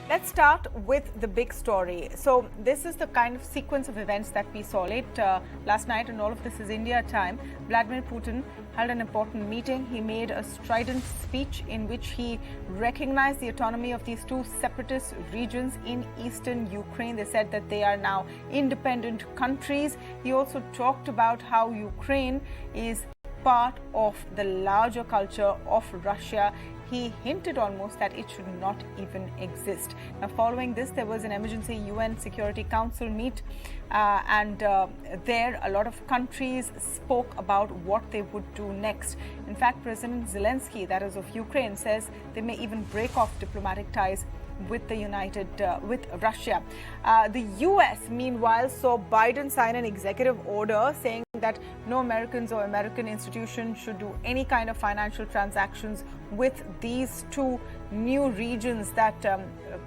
Let's start with the big story. So this is the kind of sequence of events that we saw late last night, and all of this is India time. Vladimir Putin held an important meeting. He made a strident speech in which he recognized the autonomy of these two separatist regions in eastern Ukraine. They said that they are now independent countries. He also talked about how Ukraine is part of the larger culture of Russia. He hinted almost that it should not even exist. Now, following this, there was an emergency UN Security Council meet, and there a lot of countries spoke about what they would do next. In fact, President Zelensky, that is of Ukraine, says they may even break off diplomatic ties with with Russia. The U.S. meanwhile saw Biden sign an executive order saying that no Americans or American institutions should do any kind of financial transactions with these two new regions that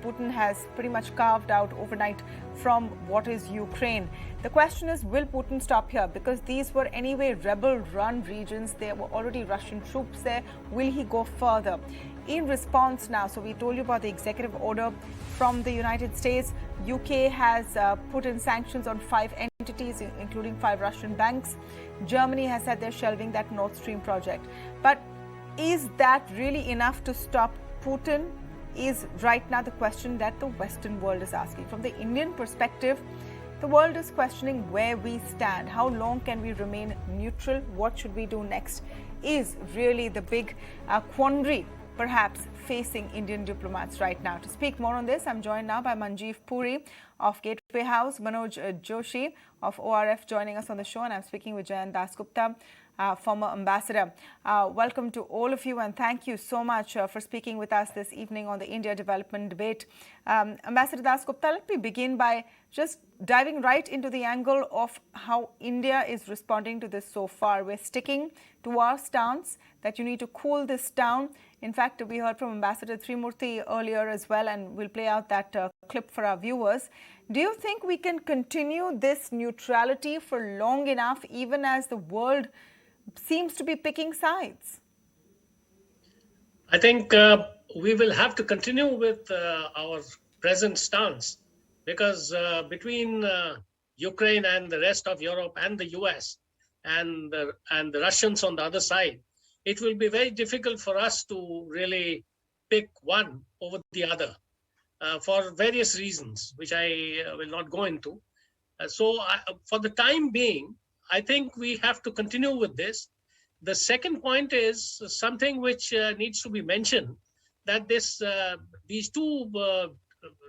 Putin has pretty much carved out overnight from what is Ukraine. The question is, will Putin stop here? Because these were anyway rebel-run regions. There were already Russian troops there. Will he go further? In response now, so we told you about the executive order from the United States. UK has put in sanctions on 5 entities, including 5 Russian banks. Germany has said they're shelving that Nord Stream project. But is that really enough to stop Putin? Is right now the question that the Western world is asking. From the Indian perspective, the world is questioning where we stand. How long can we remain neutral? What should we do next? Is really the big quandary perhaps facing Indian diplomats right now. To speak more on this, I'm joined now by Manjeev Puri of Gateway House, Manoj Joshi of ORF joining us on the show, and I'm speaking with Jayant Dasgupta, former ambassador. Welcome to all of you, and thank you so much for speaking with us this evening on the India development debate. Ambassador Dasgupta, let me begin by just diving right into the angle of how India is responding to this so far. We're sticking to our stance that you need to cool this down. In fact, we heard from Ambassador Trimurti earlier as well, and we'll play out that clip for our viewers. Do you think we can continue this neutrality for long enough, even as the world seems to be picking sides? I think we will have to continue with our present stance, because between Ukraine and the rest of Europe and the US and the Russians on the other side, it will be very difficult for us to really pick one over the other for various reasons, which I will not go into. For the time being, I think we have to continue with this. The second point is something which needs to be mentioned, that these two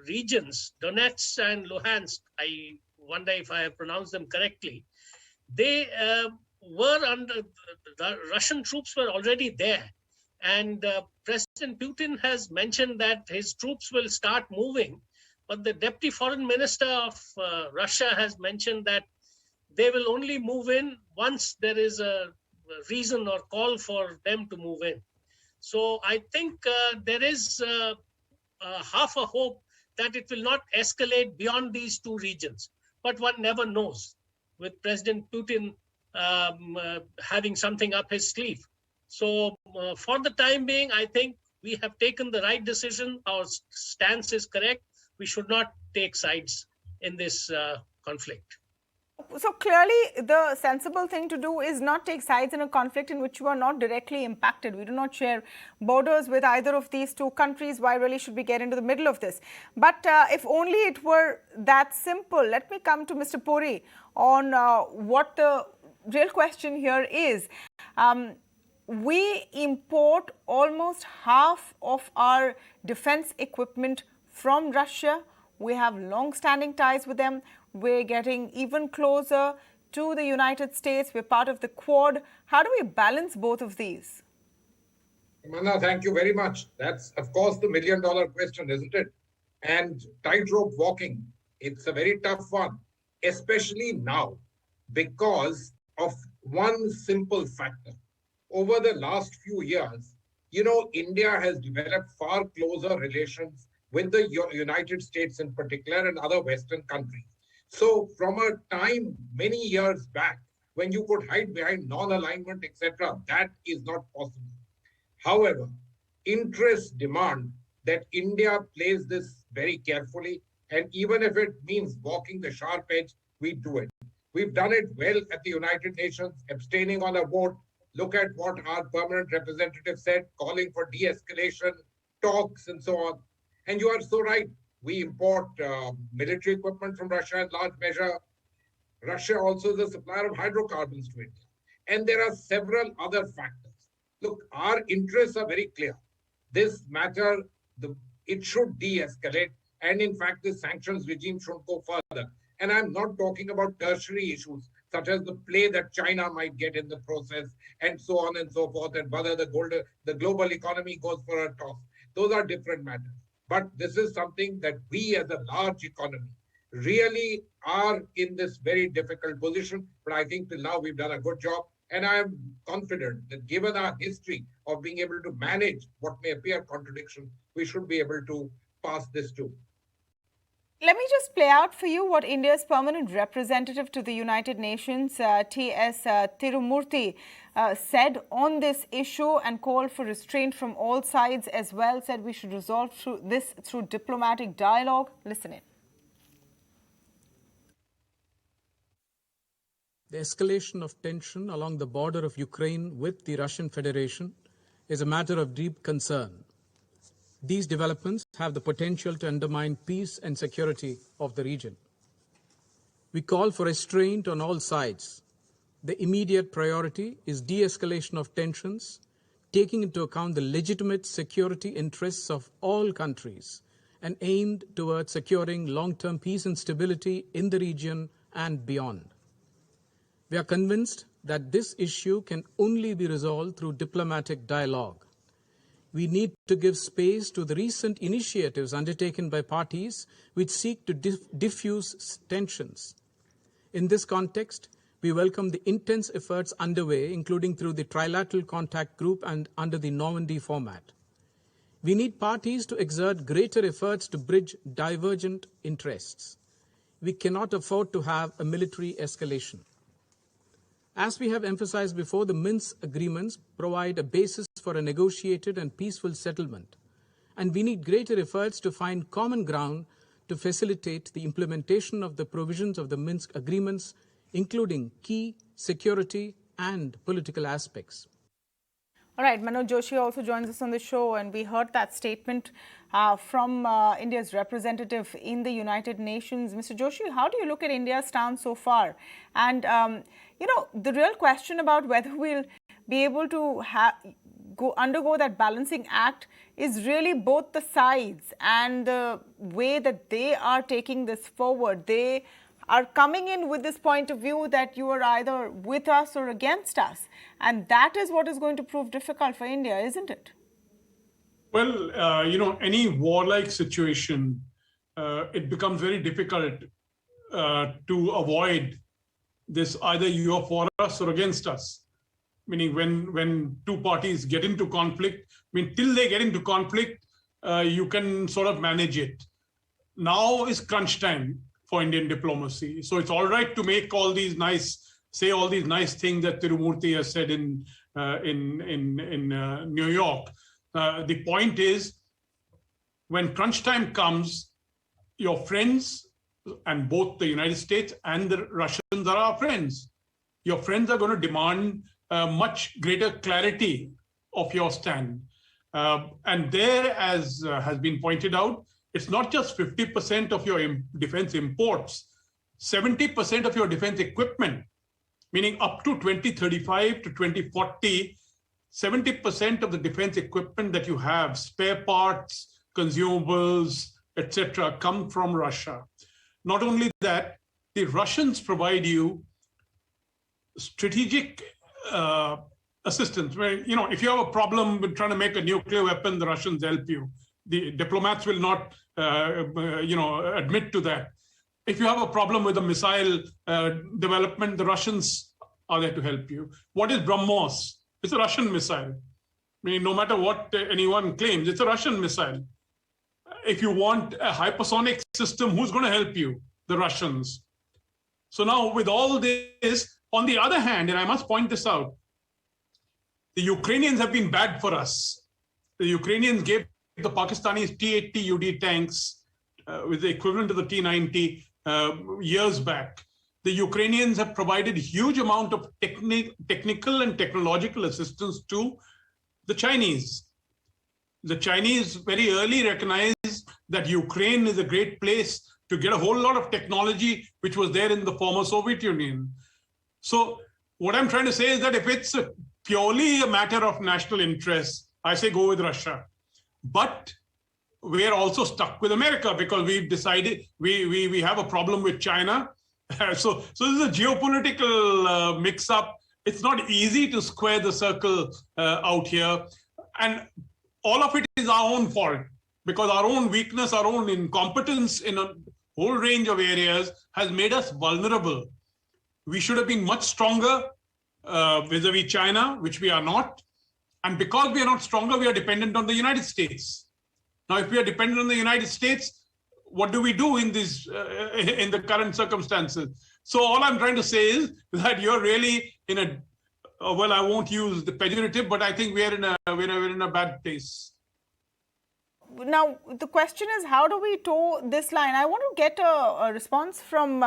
regions, Donetsk and Luhansk, I wonder if I have pronounced them correctly, they were under, the Russian troops were already there. And President Putin has mentioned that his troops will start moving, but the Deputy Foreign Minister of Russia has mentioned that they will only move in once there is a reason or call for them to move in. So I think there is half a hope that it will not escalate beyond these two regions. But one never knows, with President Putin having something up his sleeve. So for the time being, I think we have taken the right decision. Our stance is correct. We should not take sides in this conflict. So clearly, the sensible thing to do is not take sides in a conflict in which you are not directly impacted. We do not share borders with either of these two countries. Why really should we get into the middle of this? But if only it were that simple. Let me come to Mr. Puri on what the real question here is. We import almost half of our defense equipment from Russia. We have long-standing ties with them. We're getting even closer to the United States. We're part of the Quad. How do we balance both of these? Tamanna, thank you very much. That's, of course, the million-dollar question, isn't it? And tightrope walking, it's a very tough one, especially now, because of one simple factor. Over the last few years, India has developed far closer relations with the United States in particular and other Western countries. So from a time many years back, when you could hide behind non-alignment, etc., that is not possible. However, interests demand that India plays this very carefully. And even if it means walking the sharp edge, we do it. We've done it well at the United Nations, abstaining on a vote. Look at what our permanent representative said, calling for de-escalation, talks, and so on. And you are so right. We import military equipment from Russia in large measure. Russia also is a supplier of hydrocarbons to India. And there are several other factors. Look, our interests are very clear. This matter, it should de-escalate. And in fact, the sanctions regime should go further. And I'm not talking about tertiary issues, such as the play that China might get in the process, and so on and so forth, and whether the global economy goes for a toss. Those are different matters. But this is something that we as a large economy really are in this very difficult position. But I think till now we've done a good job. And I am confident that given our history of being able to manage what may appear contradiction, we should be able to pass this too. Let me just play out for you what India's permanent representative to the United Nations, T.S. Tirumurti, said on this issue and called for restraint from all sides as well, said we should resolve this through diplomatic dialogue. Listen in. The escalation of tension along the border of Ukraine with the Russian Federation is a matter of deep concern. These developments have the potential to undermine peace and security of the region. We call for restraint on all sides. The immediate priority is de-escalation of tensions, taking into account the legitimate security interests of all countries and aimed towards securing long-term peace and stability in the region and beyond. We are convinced that this issue can only be resolved through diplomatic dialogue. We need to give space to the recent initiatives undertaken by parties which seek to diffuse tensions. In this context, we welcome the intense efforts underway, including through the Trilateral Contact Group and under the Normandy format. We need parties to exert greater efforts to bridge divergent interests. We cannot afford to have a military escalation. As we have emphasized before, the Minsk agreements provide a basis for a negotiated and peaceful settlement, and we need greater efforts to find common ground to facilitate the implementation of the provisions of the Minsk agreements, including key security and political aspects. All right, Manoj Joshi also joins us on the show, and we heard that statement from India's representative in the United Nations. Mr. Joshi, how do you look at India's stance so far? And, you know, the real question about whether we'll be able to undergo that balancing act is really both the sides and the way that they are taking this forward. They are coming in with this point of view that you are either with us or against us. And that is what is going to prove difficult for India, isn't it? Well, you know, any warlike situation, it becomes very difficult to avoid this either you are for us or against us. Meaning when two parties get into conflict, I mean, till they get into conflict, you can sort of manage it. Now is crunch time for Indian diplomacy. So it's all right to make all these say all these nice things that Tirumurti has said in New York. The point is, when crunch time comes, your friends, and both the United States and the Russians are our friends. Your friends are going to demand much greater clarity of your stand. And there, as has been pointed out, it's not just 50% of your defense imports, 70% of your defense equipment, meaning up to 2035 to 2040, 70% of the defense equipment that you have, spare parts, consumables, etc., come from Russia. Not only that, the Russians provide you strategic assistance. Where, you know, if you have a problem with trying to make a nuclear weapon, the Russians help you. The diplomats will not, admit to that. If you have a problem with a missile development, the Russians are there to help you. What is BrahMos? It's a Russian missile. I mean, no matter what anyone claims, it's a Russian missile. If you want a hypersonic system, who's going to help you? The Russians. So now with all this, on the other hand, and I must point this out, the Ukrainians have been bad for us. The Ukrainians gave the Pakistanis T-80 UD tanks. with the equivalent of the T-90 years back. The Ukrainians have provided huge amount of technical and technological assistance to the Chinese. The Chinese very early recognized that Ukraine is a great place to get a whole lot of technology which was there in the former Soviet Union. So what I'm trying to say is that if it's purely a matter of national interest, I say go with Russia. But we're also stuck with America because we've decided we have a problem with China. So this is a geopolitical mix-up. It's not easy to square the circle out here. And all of it is our own fault because our own weakness, our own incompetence in a whole range of areas has made us vulnerable. We should have been much stronger vis-a-vis China, which we are not. And because we are not stronger, we are dependent on the United States. Now, if we are dependent on the United States, what do we do in this in the current circumstances? So all I'm trying to say is that you're really in a well, I won't use the pejorative, but I think we're in a bad place. Now, the question is, how do we toe this line? I want to get a response from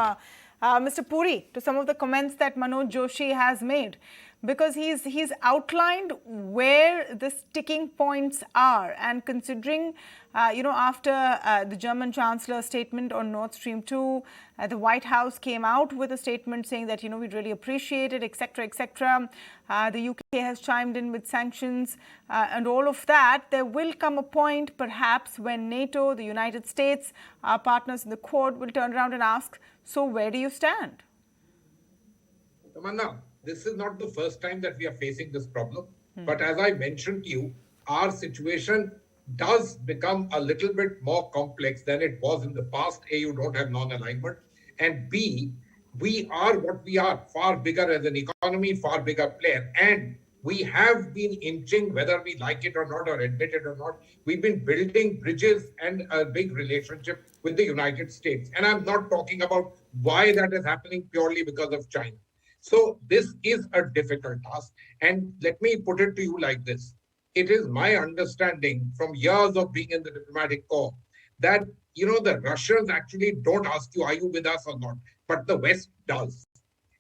Mr. Puri to some of the comments that Manoj Joshi has made, because he's outlined where the sticking points are, and considering, after the German Chancellor's statement on Nord Stream 2, the White House came out with a statement saying that, we'd really appreciate it, etc., etc. The UK has chimed in with sanctions and all of that. There will come a point, perhaps, when NATO, the United States, our partners in the Quad will turn around and ask, so where do you stand? Tamanna, this is not the first time that we are facing this problem. But as I mentioned to you, our situation does become a little bit more complex than it was in the past. A, you don't have non-alignment. And B, we are what we are, far bigger as an economy, far bigger player. And we have been inching, whether we like it or not, or admit it or not, we've been building bridges and a big relationship with the United States. And I'm not talking about why that is happening purely because of China. So this is a difficult task. And let me put it to you like this. It is my understanding from years of being in the diplomatic corps that, the Russians actually don't ask you, are you with us or not? But the West does.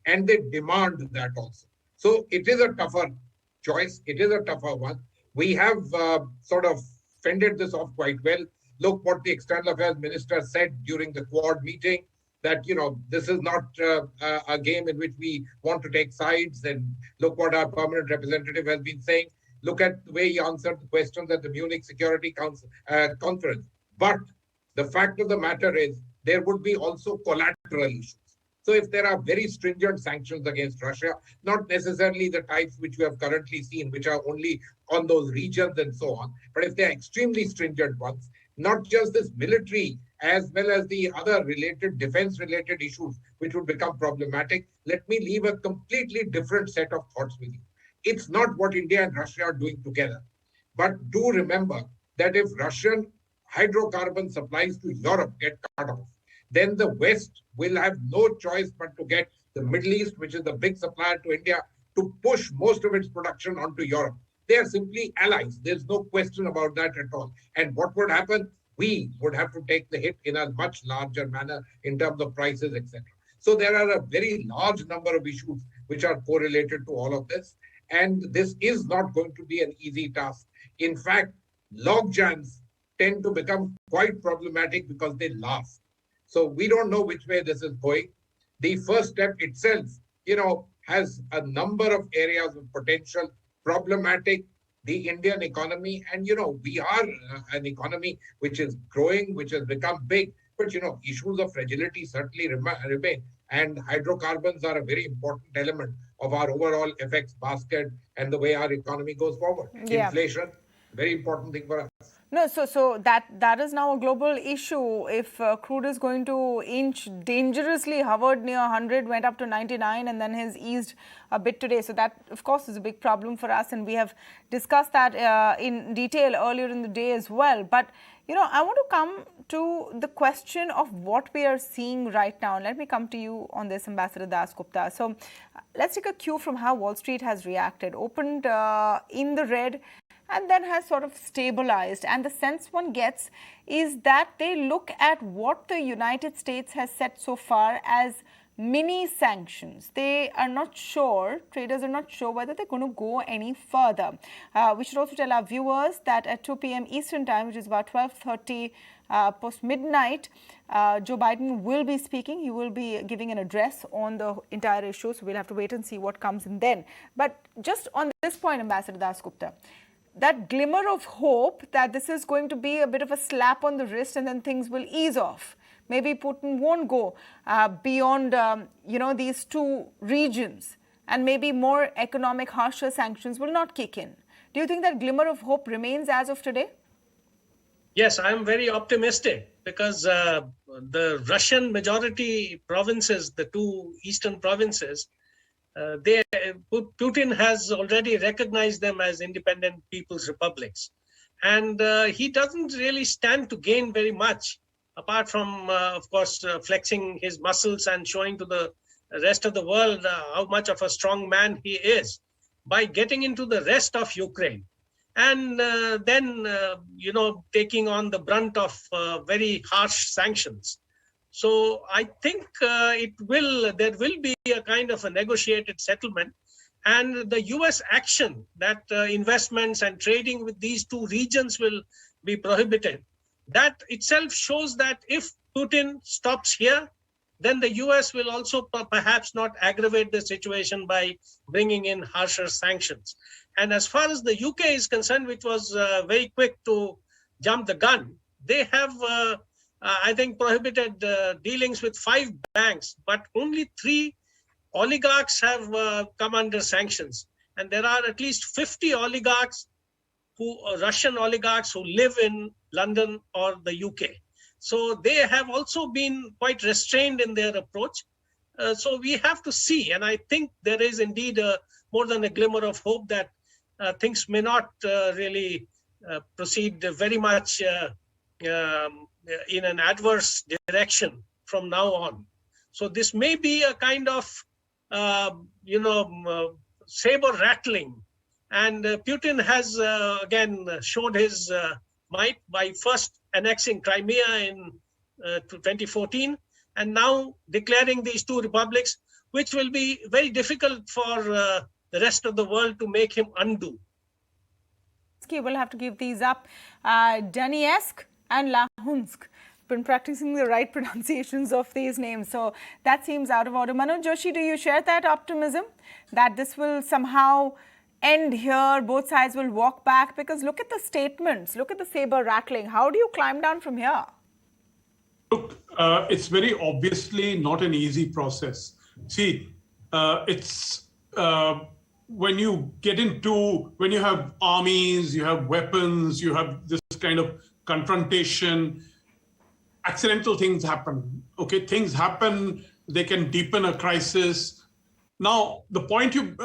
And they demand that also. So it is a tougher choice. It is a tougher one. We have sort of fended this off quite well. Look what the External Affairs Minister said during the Quad meeting, that, this is not a game in which we want to take sides. And look what our permanent representative has been saying. Look at the way he answered the questions at the Munich Security Council conference. But the fact of the matter is, there would be also collateral issues. So if there are very stringent sanctions against Russia, not necessarily the types which we have currently seen, which are only on those regions and so on, but if they are extremely stringent ones, not just this military, as well as the other related defense-related issues, which would become problematic, let me leave a completely different set of thoughts with you. It's not what India and Russia are doing together. But do remember that if Russian hydrocarbon supplies to Europe get cut off, then the West will have no choice but to get the Middle East, which is the big supplier to India, to push most of its production onto Europe. They are simply allies. There's no question about that at all. And what would happen? We would have to take the hit in a much larger manner in terms of prices, etc. So there are a very large number of issues which are correlated to all of this. And this is not going to be an easy task. In fact, logjams tend to become quite problematic because they last. So we don't know which way this is going. The first step itself, has a number of areas of potential problematic. The Indian economy, and we are an economy which is growing, which has become big, but issues of fragility certainly remain. And hydrocarbons are a very important element of our overall effects basket and the way our economy goes forward. Yeah. Inflation, very important thing for us. No, so that is now a global issue. If crude is going to inch dangerously, hovered near 100, went up to 99, and then has eased a bit today. So that, of course, is a big problem for us, and we have discussed that in detail earlier in the day as well. But, I want to come to the question of what we are seeing right now. And let me come to you on this, Ambassador Dasgupta. So let's take a cue from how Wall Street has reacted. Opened in the red, and then has sort of stabilized. And the sense one gets is that they look at what the United States has set so far as mini sanctions. They are not sure, traders are not sure whether they're going to go any further. We should also tell our viewers that at 2 p.m. Eastern Time, which is about 12:30 post midnight, Joe Biden will be speaking. He will be giving an address on the entire issue. So we'll have to wait and see what comes in then. But just on this point, Ambassador Dasgupta, that glimmer of hope that this is going to be a bit of a slap on the wrist and then things will ease off. Maybe Putin won't go beyond, these two regions, and maybe more economic, harsher sanctions will not kick in. Do you think that glimmer of hope remains as of today? Yes, I'm very optimistic because the Russian majority provinces, the two eastern provinces, Putin has already recognized them as independent people's republics. And he doesn't really stand to gain very much, apart from, of course, flexing his muscles and showing to the rest of the world how much of a strong man he is by getting into the rest of Ukraine. And then, taking on the brunt of very harsh sanctions. So I think there will be a kind of a negotiated settlement, and the U.S. action that investments and trading with these two regions will be prohibited. That itself shows that if Putin stops here, then the U.S. will also perhaps not aggravate the situation by bringing in harsher sanctions. And as far as the UK is concerned, which was very quick to jump the gun, they have, I think, prohibited dealings with 5 banks, but only 3 oligarchs have come under sanctions. And there are at least 50 oligarchs, Russian oligarchs who live in London or the UK. So they have also been quite restrained in their approach. So we have to see. And I think there is indeed more than a glimmer of hope that things may not really proceed very much in an adverse direction from now on. So this may be a kind of, saber rattling. And Putin has, again, showed his might by first annexing Crimea in 2014 and now declaring these 2 republics, which will be very difficult for the rest of the world to make him undo. We'll have to give these up. Donetsk and Luhansk. Been practicing the right pronunciations of these names, so that seems out of order. Manoj Joshi, do you share that optimism that this will somehow end here, both sides will walk back? Because look at the statements, look at the saber rattling. How do you climb down from here? Look, it's very obviously not an easy process. See, it's when you have armies, you have weapons, you have this kind of confrontation, accidental things happen. Okay, things happen, they can deepen a crisis. Now, the point you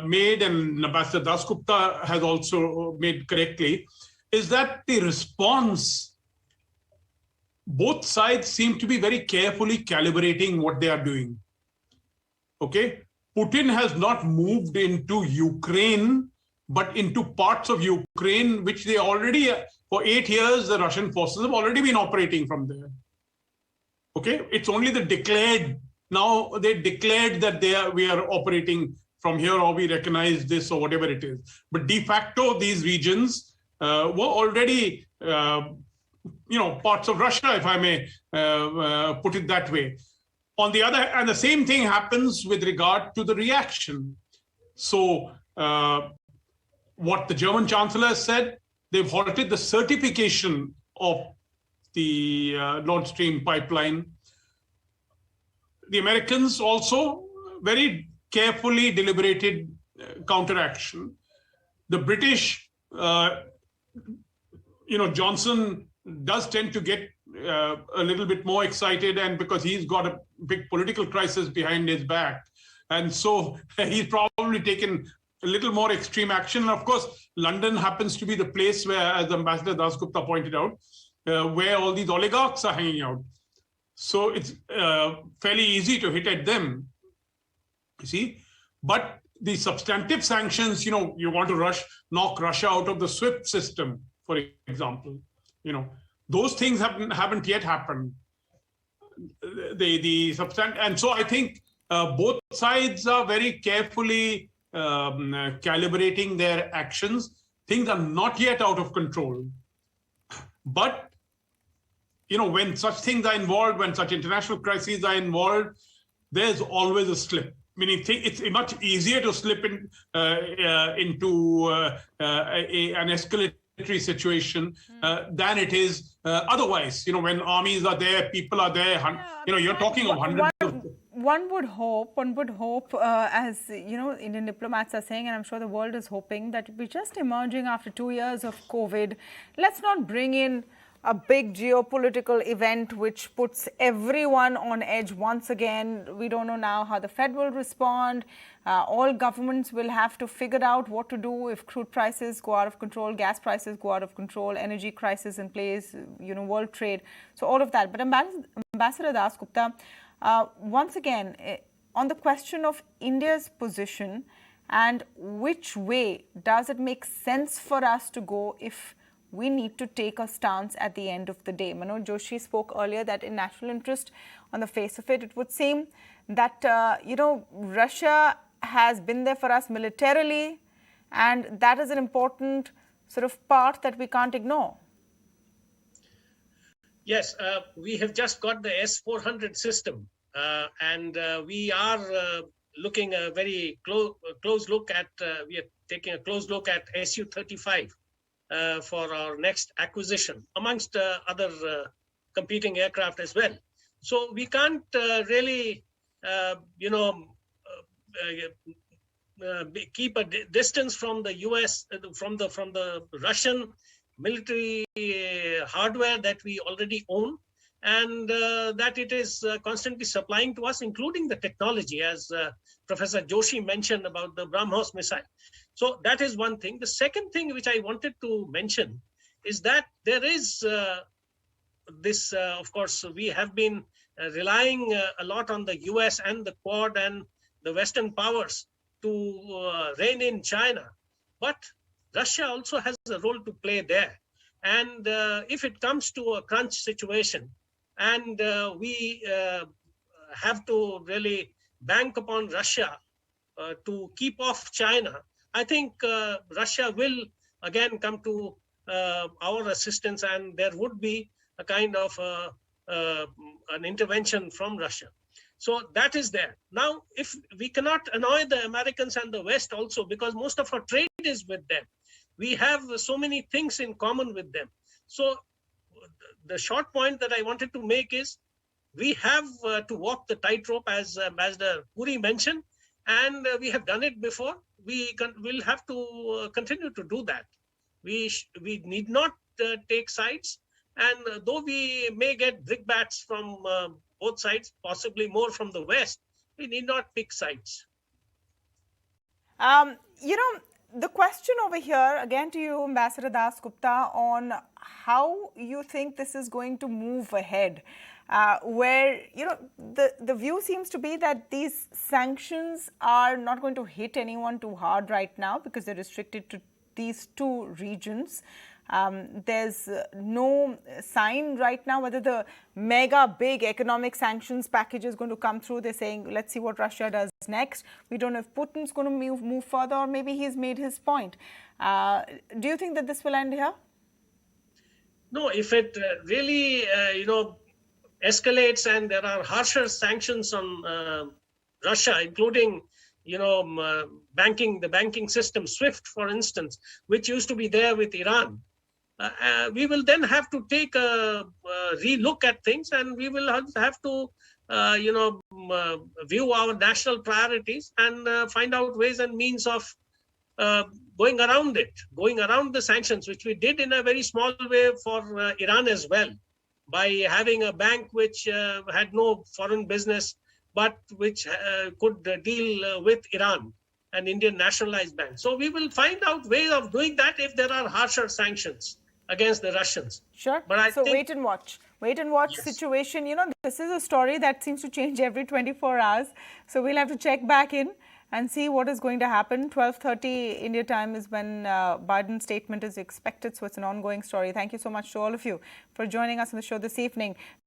made, and Ambassador Dasgupta has also made correctly, is that the response, both sides seem to be very carefully calibrating what they are doing. Okay, Putin has not moved into Ukraine, but into parts of Ukraine, which they already, for 8 years, the Russian forces have already been operating from there. Okay, it's only the declared, now they declared that we are operating from here, or we recognize this, or whatever it is. But de facto, these regions were already, parts of Russia, if I may put it that way. On the other, and the same thing happens with regard to the reaction. So what the German Chancellor said, they've halted the certification of the Nord Stream pipeline. The Americans also very carefully deliberated counteraction. The British, Johnson does tend to get a little bit more excited, and because he's got a big political crisis behind his back. And so he's probably taken a little more extreme action. And of course, London happens to be the place where, as Ambassador Dasgupta pointed out, where all these oligarchs are hanging out. So it's fairly easy to hit at them, you see. But the substantive sanctions, you want to knock Russia out of the SWIFT system, for example. Those things haven't yet happened. And so I think both sides are very carefully calibrating their actions. Things are not yet out of control. But, when such things are involved, when such international crises are involved, there's always a slip. Meaning, it's much easier to slip into an escalatory situation than it is otherwise. When armies are there, people are there. You're talking of hundreds of. One would hope, as Indian diplomats are saying, and I'm sure the world is hoping, that we're just emerging after 2 years of COVID. Let's not bring in a big geopolitical event which puts everyone on edge once again. We don't know now how the Fed will respond. All governments will have to figure out what to do if crude prices go out of control, gas prices go out of control, energy crisis in place, world trade. So all of that. But Ambassador Dasgupta, once again, on the question of India's position and which way does it make sense for us to go if we need to take a stance at the end of the day? Manoj Joshi spoke earlier that in national interest, on the face of it, it would seem that, Russia has been there for us militarily, and that is an important sort of part that we can't ignore. Yes, we have just got the S-400 system, and we are looking a very close look at, we are taking a close look at Su-35. For our next acquisition, amongst other competing aircraft as well. So we can't really, keep a distance from the U.S., from the Russian military hardware that we already own, and that it is constantly supplying to us, including the technology, as Professor Joshi mentioned about the BrahMos missile. So that is one thing. The second thing which I wanted to mention is that there is this, of course, we have been relying a lot on the U.S. and the Quad and the Western powers to rein in China. But Russia also has a role to play there. And if it comes to a crunch situation, and we have to really bank upon Russia to keep off China, I think Russia will again come to our assistance, and there would be a kind of an intervention from Russia. So that is there. Now, if we cannot annoy the Americans and the West also, because most of our trade is with them, we have so many things in common with them. So the short point that I wanted to make is we have to walk the tightrope, as Ambassador Puri mentioned, and we have done it before. We will have to continue to do that. We need not take sides, and though we may get brickbats from both sides, possibly more from the West, we need not pick sides. The question over here, again to you, Ambassador Dasgupta, on how you think this is going to move ahead, where, the view seems to be that these sanctions are not going to hit anyone too hard right now because they're restricted to these two regions. There's no sign right now whether the mega big economic sanctions package is going to come through. They're saying, let's see what Russia does next. We don't know if Putin's going to move further, or maybe he's made his point. Do you think that this will end here? No, if it really, escalates and there are harsher sanctions on Russia, including, the banking system, SWIFT, for instance, which used to be there with Iran, we will then have to take a relook at things, and we will have to, view our national priorities and find out ways and means of going around the sanctions, which we did in a very small way for Iran as well, by having a bank which had no foreign business, but which could deal with Iran, an Indian nationalized bank. So we will find out ways of doing that if there are harsher sanctions against the Russians. Sure. But I think, wait and watch. Yes. Situation. This is a story that seems to change every 24 hours. So we'll have to check back in and see what is going to happen. 12:30 India time is when Biden's statement is expected, so it's an ongoing story. Thank you so much to all of you for joining us on the show this evening.